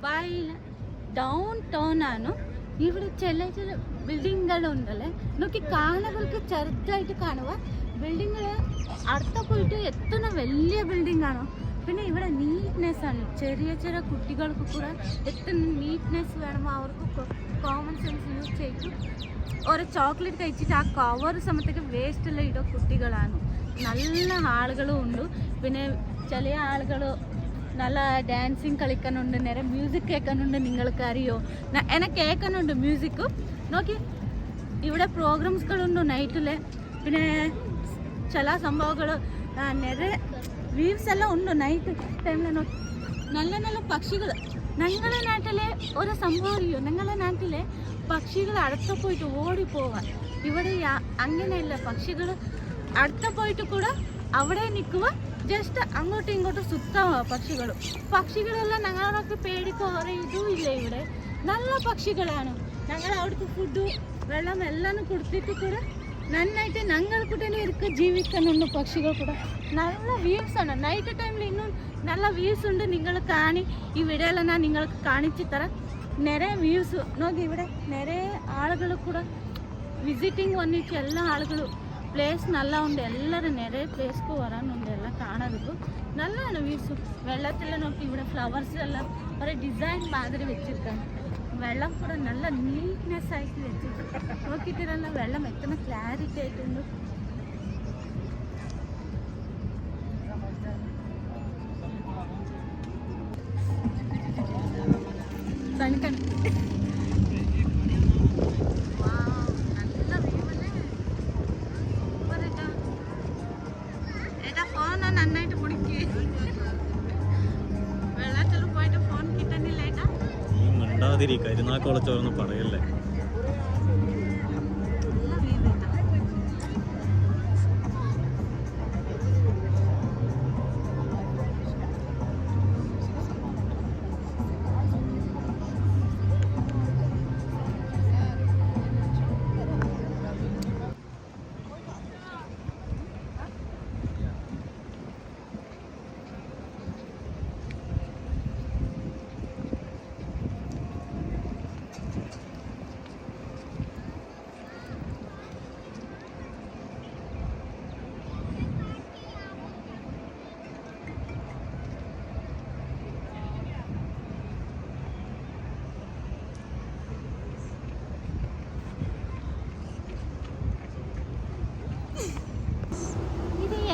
ദുബായിൽ down town ആണ്. ഇവിടെ ചില ബിൽഡിങ്ങുകൾ ഉണ്ടല്ലേ, നോക്കി കാണുകൾക്ക് ചെറുതായിട്ട് കാണുക. ബിൽഡിങ്ങുകൾ അടുത്ത പോയിട്ട് എത്ര വലിയ ബിൽഡിംഗ് ആണോ. പിന്നെ ഇവിടെ നീറ്റ്നെസ് ആണ്. ചെറിയ ചെറിയ കുട്ടികൾക്ക് കൂടെ എത്ര നീറ്റ്നെസ് വേണമോ അവർക്ക് കോമൺ സെൻസ് യൂസ് ചെയ്തു ഒരു ചോക്ലേറ്റ് കഴിച്ചിട്ട് ആ കവർ സമയത്തേക്ക് വേസ്റ്റുള്ള ഇടോ കുട്ടികളാണ്. നല്ല ആളുകളും ഉണ്ട്. പിന്നെ ചില ആളുകൾ നല്ല ഡാൻസിങ് കളിക്കാനുണ്ട്, നേരെ മ്യൂസിക് കേൾക്കാനുണ്ട്. നിങ്ങൾക്ക് അറിയോ, എന്നെ കേൾക്കാനുണ്ട് മ്യൂസിക്. നോക്കി ഇവിടെ പ്രോഗ്രാംസുകളുണ്ട് നൈറ്റിൽ. പിന്നെ ചില സംഭവങ്ങൾ നേരെ വ്യൂസ് എല്ലാം ഉണ്ട് നൈറ്റ് ടൈമിൽ. നോക്കി നല്ല നല്ല പക്ഷികൾ. ഞങ്ങളുടെ നാട്ടിലെ ഒരു സംഭവം അറിയോ, ഞങ്ങളുടെ നാട്ടിലെ പക്ഷികൾ അടുത്ത പോയിട്ട് ഓടിപ്പോവാൻ. ഇവിടെ അങ്ങനെയല്ല. പക്ഷികൾ അടുത്ത പോയിട്ട് കൂടെ അവിടെ നിൽക്കുക, ജസ്റ്റ് അങ്ങോട്ടും ഇങ്ങോട്ടും സുത്തമാണ് പക്ഷികളെല്ലാം ഞങ്ങളൊക്കെ പേടിക്കോ ഇതും ഇല്ല. ഇവിടെ നല്ല പക്ഷികളാണ്. ഞങ്ങൾ അവിടുത്തെ ഫുഡും വെള്ളം എല്ലാം കൊടുത്തിട്ട് കൂടെ നന്നായിട്ട് ഞങ്ങൾക്ക് തന്നെ ഇരിക്കുക ജീവിക്കാനുണ്ട്. പക്ഷികൾ കൂടെ നല്ല വ്യൂസ് ആണ്. നൈറ്റ് ടൈമിൽ ഇന്നും നല്ല വ്യൂസ് ഉണ്ട്. നിങ്ങൾ കാണി ഈ വീഡിയോയിൽ ഞാൻ നിങ്ങൾക്ക് കാണിച്ചു തരാം. നിറയെ വ്യൂസ് നോക്കി. ഇവിടെ നിറയെ ആളുകൾ കൂടെ വിസിറ്റിംഗ് വന്നിട്ട് എല്ലാ ആളുകളും പ്ലേസ് നല്ല ഉണ്ട്. എല്ലാവരും നിറയെ പ്ലേസ്ക്ക് വരാനുണ്ട്. എല്ലാം കാണാതിരിക്കും. നല്ലതാണ് വ്യൂസ്. വെള്ളത്തിൽ നോക്കി ഇവിടെ ഫ്ലവേഴ്സ് എല്ലാം ഒരു ഡിസൈൻ മാതിരി വെച്ചിരിക്കാണ്. വെള്ളം കൂടെ നല്ല നീറ്റ്നെസ് ആയിട്ട് വെച്ചിട്ട് നോക്കിയിട്ടില്ല. വെള്ളം എത്ര ക്ലാരിറ്റി ആയിട്ടുണ്ട്. നന്നായിട്ട് പിടിക്ക്. വെള്ളത്തിൽ പോയിട്ട് ഫോൺ കിട്ടുന്നില്ല. കരുനാക്കുളച്ചോന്ന് പറയല്ലേ.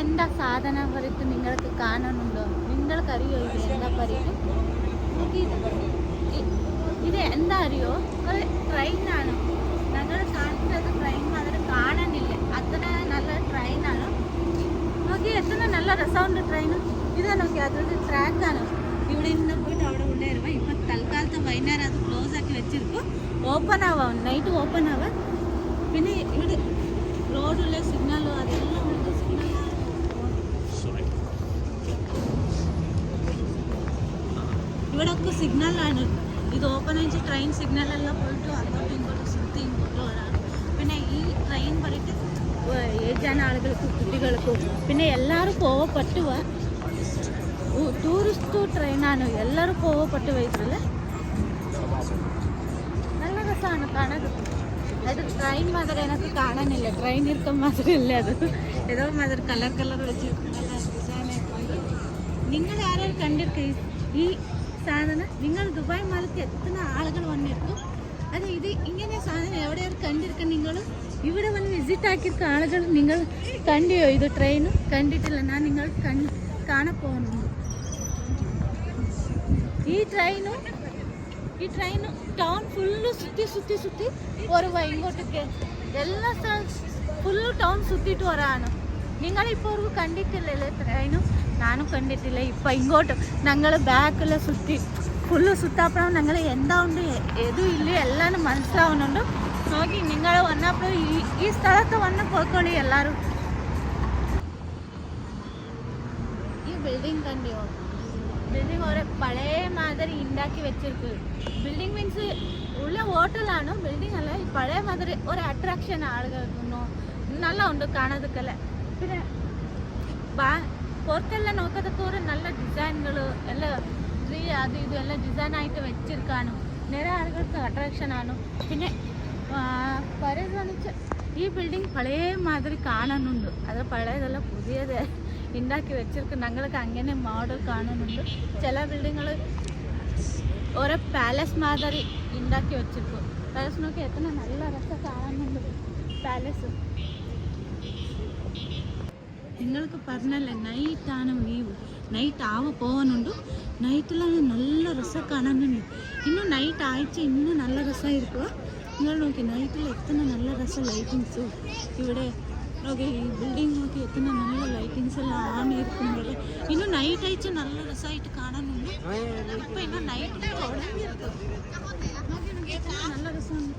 എന്താ സാധനം പറയിട്ട് നിങ്ങൾക്ക് കാണുന്നുണ്ടോ? നിങ്ങൾക്കറിയോ ഇത് എന്താ പറയിട്ട്? ഇത് എന്താ അറിയോ? ഒരു ട്രെയിനാണ്. ഞങ്ങൾ കാണുന്നത് ട്രെയിൻ അതിന് കാണാനില്ല. അത്ര നല്ല ട്രെയിനാണ്. നോക്കി എത്ര നല്ല രസമുണ്ട് ട്രെയിൻ. ഇതാ നോക്കി അതൊരു ട്രാക്കാണ്. ഇവിടെ നിന്ന് പോയിട്ട് അവിടെ കൊണ്ടുവരുമ്പോൾ ഇപ്പം തൽക്കാലത്ത് വൈകുന്നേരം അത് ക്ലോസ് ആക്കി വെച്ചിരിക്കും. ഓപ്പൺ ആവാം, നൈറ്റ് ഓപ്പൺ ആവാം. പിന്നെ ഇവിടെ റോഡുള്ള സിഗ്നലോ അതെല്ലാം ഉണ്ട്. സിഗ്നൽ ഇവിടെ ഒക്കെ സിഗ്നലാണ്. ഇത് ഓപ്പൺ ആയിട്ട് ട്രെയിൻ സിഗ്നലെല്ലാം പോയിട്ട് അങ്ങോട്ടും ഇങ്ങോട്ടും സുത്തി ഇങ്ങോട്ടും വരാണ്. പിന്നെ ഈ ട്രെയിൻ പറഞ്ഞിട്ട് ഏജാന ആളുകൾക്കും കുട്ടികൾക്കും പിന്നെ എല്ലാവരും പോവാൻ പറ്റുക ടൂറിസ്റ്റ് ട്രെയിനാണ്. എല്ലാവരും പോവാൻ പറ്റുക. ഇതിൽ നല്ല രസമാണ് കാണാൻ. അത് ട്രെയിൻ മാതിരി എനിക്ക് കാണാനില്ല. ട്രെയിൻ ഇരിക്കാൻ മാത്രമല്ല, അത് ഏതോ മാതിരി കളർ വെച്ച് നല്ല ഡിസൈനായിട്ട്. നിങ്ങൾ ആരും കണ്ടിരിക്കും ഈ സാധനം? നിങ്ങൾ ദുബായ് മാലത്ത് എത്ര ആളുകൾ വന്നിരിക്കും. അത് ഇത് ഇങ്ങനെ സാധനം എവിടെയാണ് കണ്ടിരിക്കും? നിങ്ങൾ ഇവിടെ വന്ന് വിസിറ്റ് ആക്കിയിരിക്ക ആളുകൾ നിങ്ങൾ കണ്ടിയോ? ഇത് ട്രെയിനും കണ്ടിട്ടില്ല. ഞാൻ നിങ്ങൾ കാണാൻ പോകുന്നുണ്ട്. ഈ ട്രെയിനും ടൗൺ ഫുള്ള് സുറ്റി വരുക. ഇങ്ങോട്ടേക്ക് എല്ലാ സ്ഥലം ഫുള്ള് ടൗൺ സുറ്റിയിട്ട് വരാണ്. നിങ്ങളിപ്പോൾ കണ്ടിട്ടില്ലല്ലേ ട്രെയിനും? ഞാനും കണ്ടിട്ടില്ല. ഇപ്പം ഇങ്ങോട്ട് ഞങ്ങൾ ബാക്കെല്ലാം ഫുള്ള് സുത്താപ്പണം ഞങ്ങൾ എന്താ ഉണ്ട് എതും ഇല്ല എല്ലാവരും മനസ്സിലാവുന്നുണ്ട്. നോക്കി നിങ്ങൾ വന്നപ്പോൾ ഈ സ്ഥലത്ത് വന്ന് പോയിക്കോളി എല്ലാവരും. ഈ ബിൽഡിംഗ് കണ്ടിയോ? ബിൽഡിംഗ് ഒരു പഴയ മാതിരി ഉണ്ടാക്കി വെച്ചിരിക്കും. ബിൽഡിംഗ് മീൻസ് ഉള്ള ഹോട്ടലാണ്, ബിൽഡിംഗ് അല്ല. പഴയ മാതിരി ഒരു അട്രാക്ഷൻ ആളുകൾക്കൊന്നും നല്ല ഉണ്ട് കാണാതൊക്കെ. പിന്നെ പുറത്തെല്ലാം നോക്കതൊക്കെ ഒരു നല്ല ഡിസൈനുകൾ എല്ലാം ട്രീ അത് ഇതെല്ലാം ഡിസൈനായിട്ട് വെച്ചിരിക്കാണ്. നേരെ ആളുകൾക്ക് അട്രാക്ഷനാണ്. പിന്നെ പറയുന്നതെന്ന് വെച്ചാൽ ഈ ബിൽഡിംഗ് പഴയ മാതിരി കാണുന്നുണ്ട്. അത് പഴയതല്ല, പുതിയത് ഉണ്ടാക്കി വെച്ചിരിക്കും. ഞങ്ങൾക്ക് അങ്ങനെ മോഡൽ കാണുന്നുണ്ട്. ചില ബിൽഡിങ്ങൾ ഓരോ പാലസ് മാതിരി ഉണ്ടാക്കി വെച്ചിരിക്കും. പാലസ് നോക്കി എത്ര നല്ല രസം കാണുന്നുണ്ട് പാലസ്. നിങ്ങൾക്ക് പറഞ്ഞല്ലേ നൈറ്റാണ് വ്യൂ. ನೈಟ್ ಹೋಗೋನುಂಡು ನೈಟೆಲ್ಲ നല്ല രസം കാണാനുണ്ട്. ഇന്ന് നൈറ്റ് ആഴ്ച ഇന്ന് നല്ല രസമായിരിക്കും. നിങ്ങൾ നോക്കി നൈറ്റിൽ എത്ര നല്ല രസം ലൈറ്റിങ്സു. ഇവിടെ നോക്കി ഈ ബിൽഡിംഗ് നോക്കി എത്ര നല്ല ലൈറ്റിങ്സ് എല്ലാം ആൺ ഇരിക്കുമ്പോൾ ഇന്ന് നൈറ്റ് ആഴ്ച നല്ല രസമായിട്ട് കാണാനുണ്ട്. ഇപ്പം ഇന്ന് നൈറ്റിൽ തുടങ്ങിയിരിക്കും. നോക്കി നോക്കി എത്ര നല്ല രസമുണ്ട്.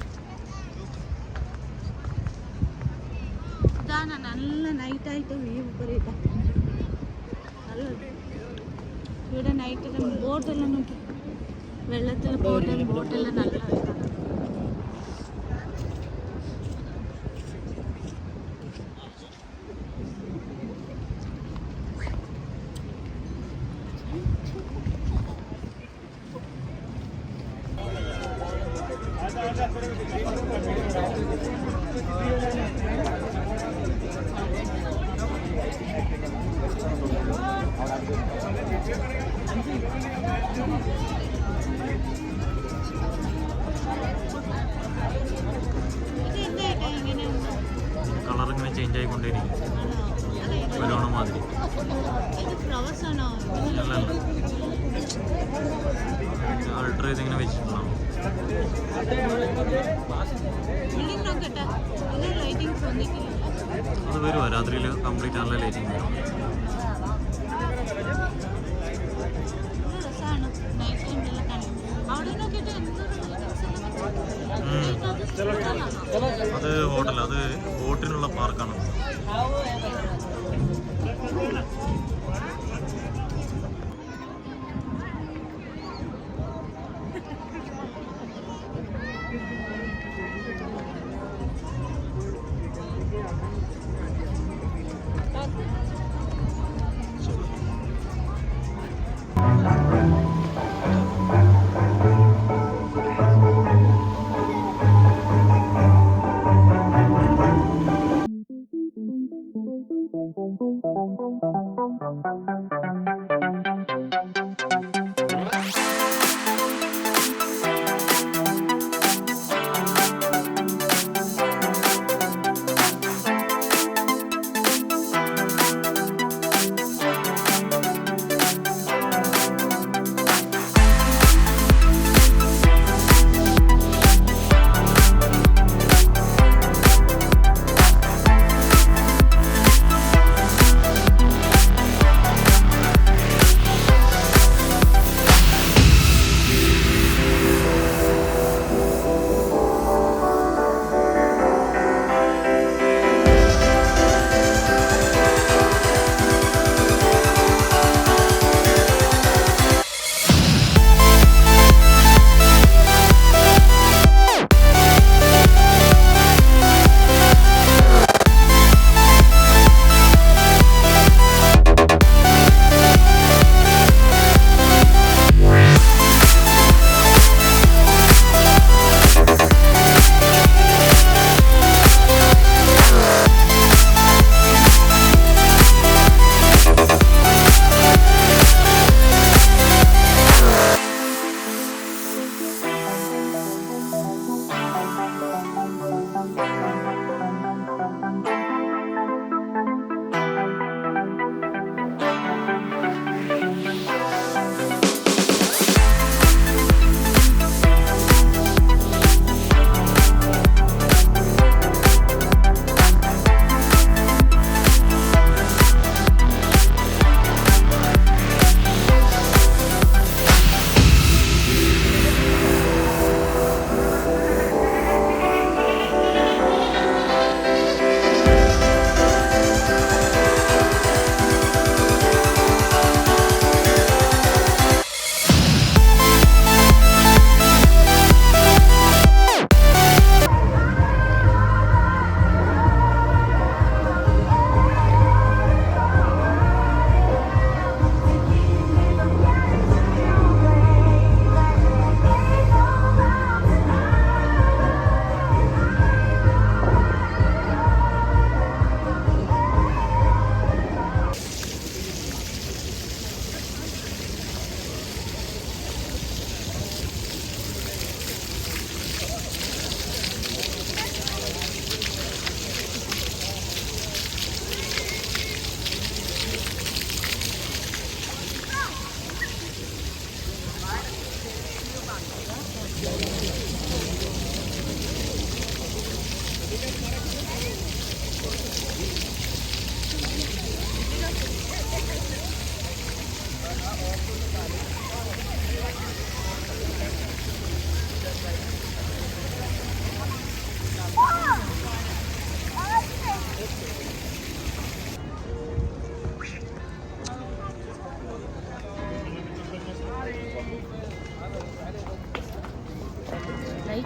ഇതാണ് നല്ല നൈറ്റായിട്ട് വ്യൂ പറയട്ടെ. നല്ലത്. ഇവിടെ നൈറ്റിൽ ബോട്ടെല്ലാം നോക്കി, വെള്ളത്തിൽ ബോട്ടെല്ലാം നല്ല കളർ ഇങ്ങനെ ചേഞ്ച് ആയിക്കൊണ്ടിരിക്കും. ബലൂണ മാതിരി. അൾട്ര ചെയ്തിങ്ങനെ വെച്ചിട്ടുണ്ടാവും. അത് വരുമോ രാത്രിയിൽ കംപ്ലീറ്റ് നല്ല ലൈറ്റിംഗ് വരും. അത് ഹോട്ടൽ, അത് ബോട്ടിനുള്ള പാർക്കാണ്.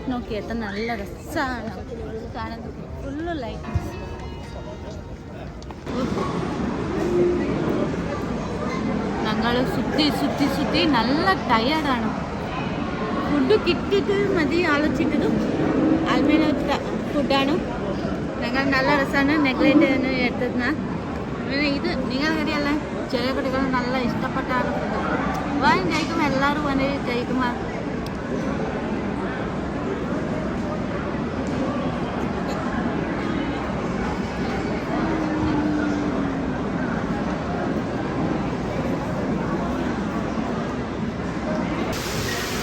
ലൈറ്റ് നോക്കി എത്ര നല്ല രസമാണ് കാണാൻ. Full light. ഞങ്ങൾ സുത്തി നല്ല ടയേർഡാണ്. ഫുഡ് കിട്ടിയിട്ട് മതി ആലോചിച്ചിട്ടത്. ആൽമേല ഫുഡാണ്. ഞങ്ങൾ നല്ല രസമാണ്. നെഗ്ലൈറ്റ് എടുത്തത്. പിന്നെ ഇത് നിങ്ങൾക്കറിയല്ല, ചെറിയ കുട്ടികൾ നല്ല ഇഷ്ടപ്പെട്ടാണ് ഫുഡ്. വാങ്ങി കഴിക്കുമ്പോൾ എല്ലാവരും വന്ന് കഴിക്കുമ്പോൾ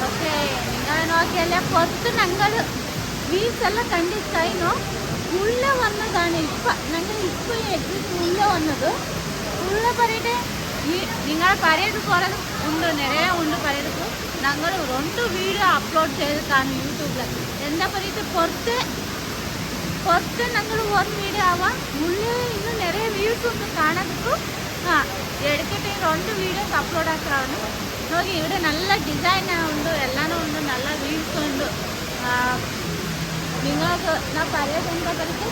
ಓಕೆ. നിങ്ങൾ നോക്കിയല്ലേ പുറത്ത് ഞങ്ങൾ വീൽസ് എല്ലാം കണ്ടിട്ടായിരുന്നു. ഉള്ള വന്നതാണ് ഇപ്പം. ഞങ്ങൾ ഇപ്പോൾ ഈ എക്സിറ്റ് ഉള്ള വന്നത്. ഉള്ള പറയിട്ട് ഈ നിങ്ങൾ പറയത് പോലെ ഉണ്ട്, നിറയെ ഉണ്ട് പറയടുക്ക്. ഞങ്ങൾ 2 വീഡിയോ അപ്ലോഡ് ചെയ്തിട്ടാണ് യൂട്യൂബിൽ. എന്താ പറയിട്ട് പുറത്ത് ഞങ്ങൾ 1 വീഡിയോ ആവാം. ഉള്ളിൽ ഇന്ന് നിറയെ വ്യൂസ് ഉണ്ട് കാണാതിക്കു. എടുത്തിട്ട് 2 വീഡിയോസ് അപ്ലോഡ് ആക്കാണ്. നോക്കി ഇവിടെ നല്ല ഡിസൈൻ ഉണ്ട്, എല്ലാം ഉണ്ട്, നല്ല വ്യൂസ് ഉണ്ട്. നിങ്ങൾക്ക് ഞാൻ പറയുന്നത് എന്താ പറയുക,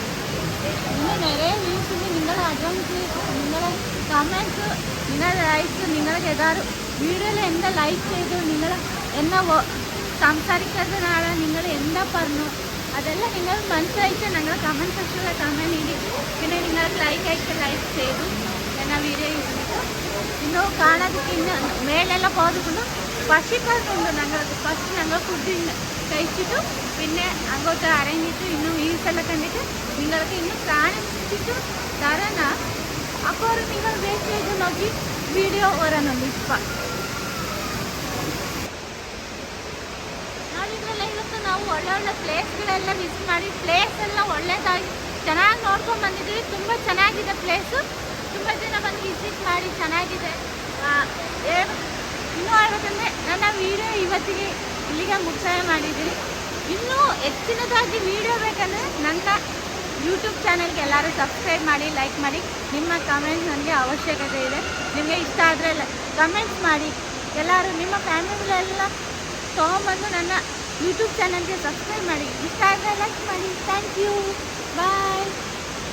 ഇന്ന് നിറയെ വ്യൂസ് ഉണ്ട്. നിങ്ങളുടെ അഡ്വാൻസ്, നിങ്ങളുടെ കമൻസ്, നിങ്ങളുടെ ലൈക്സ്, നിങ്ങൾക്ക് ഏതാറും വീഡിയോയിൽ എന്താ ലൈക്ക് ചെയ്തു, നിങ്ങൾ എന്നാ സംസാരിക്കുന്നതിനാണ്, നിങ്ങൾ എന്താ പറഞ്ഞു, അതെല്ലാം നിങ്ങൾ മനസ്സിലായിട്ട് ഞങ്ങൾ കമൻറ്റ് സെക്ഷനിലെ കമൻറ്റ് ഇടി. പിന്നെ നിങ്ങൾക്ക് ലൈക്ക് ആയിട്ട് ലൈക്ക് ചെയ്തു എന്നാ വീഡിയോ ഇട്ടിട്ട്. ഇന്ന് കാണാതെ ഇന്ന് മേലെല്ലാം പോയതുകൊണ്ട് പശിക്കാരുണ്ട്. ഞങ്ങൾക്ക് ഫസ്റ്റ് ഞങ്ങൾ ഫുഡ് കഴിച്ചിട്ടും പിന്നെ അങ്ങോട്ട് അരങ്ങിയിട്ട് ഇന്നും വീഴ്സെല്ലാം കണ്ടിട്ട് നിങ്ങൾക്ക് ഇന്ന് കാണിച്ചിട്ടും തരാന. അപ്പോൾ നിങ്ങൾ വെയിറ്റ് ചെയ്ത് നോക്കി വീഡിയോ വരാനുണ്ട്. ഇപ്പം ನಾವಿದ್ರೆಲ್ಲ ಇವತ್ತು ನಾವು ಒಳ್ಳೆ ಪ್ಲೇಸ್ಗಳೆಲ್ಲ ವಿಸಿಟ್ ಮಾಡಿ, ಪ್ಲೇಸ್ ಎಲ್ಲ ಒಳ್ಳೆಯದಾಗಿ ಚೆನ್ನಾಗಿ ನೋಡ್ಕೊಂಡು ಬಂದಿದ್ದೀವಿ. ತುಂಬ ಚೆನ್ನಾಗಿದೆ ಪ್ಲೇಸು. ತುಂಬ ಜನ ಬಂದು ವಿಸಿಟ್ ಮಾಡಿ ಚೆನ್ನಾಗಿದೆ. ಇನ್ನೂ ಹೇಳ್ಬೇಕಂದ್ರೆ ನನ್ನ ವೀಡಿಯೋ ಇವತ್ತಿಗೆ ಇಲ್ಲಿಗೆ ಮುಕ್ತಾಯ ಮಾಡಿದ್ದೀನಿ. ಇನ್ನೂ ಹೆಚ್ಚಿನದಾಗಿ ವೀಡಿಯೋ ಬೇಕಂದರೆ ನನ್ನ ಯೂಟ್ಯೂಬ್ ಚಾನಲ್ಗೆ ಎಲ್ಲರೂ ಸಬ್ಸ್ಕ್ರೈಬ್ ಮಾಡಿ, ಲೈಕ್ ಮಾಡಿ. ನಿಮ್ಮ ಕಮೆಂಟ್ ನನಗೆ ಅವಶ್ಯಕತೆ ಇದೆ. ನಿಮಗೆ ಇಷ್ಟ ಆದರೆ ಕಮೆಂಟ್ಸ್ ಮಾಡಿ. ಎಲ್ಲರೂ ನಿಮ್ಮ ಫ್ಯಾಮಿಲಿಯೆಲ್ಲ ತೊಗೊಂಬಂದು ನನ್ನ ಯೂಟ್ಯೂಬ್ ಚಾನಲ್ಗೆ ಸಬ್ಸ್ಕ್ರೈಬ್ ಮಾಡಿ. ಇಷ್ಟ ಆದರೆ ಲೈಕ್ ಮಾಡಿ. Thank you. ಬಾಯ್.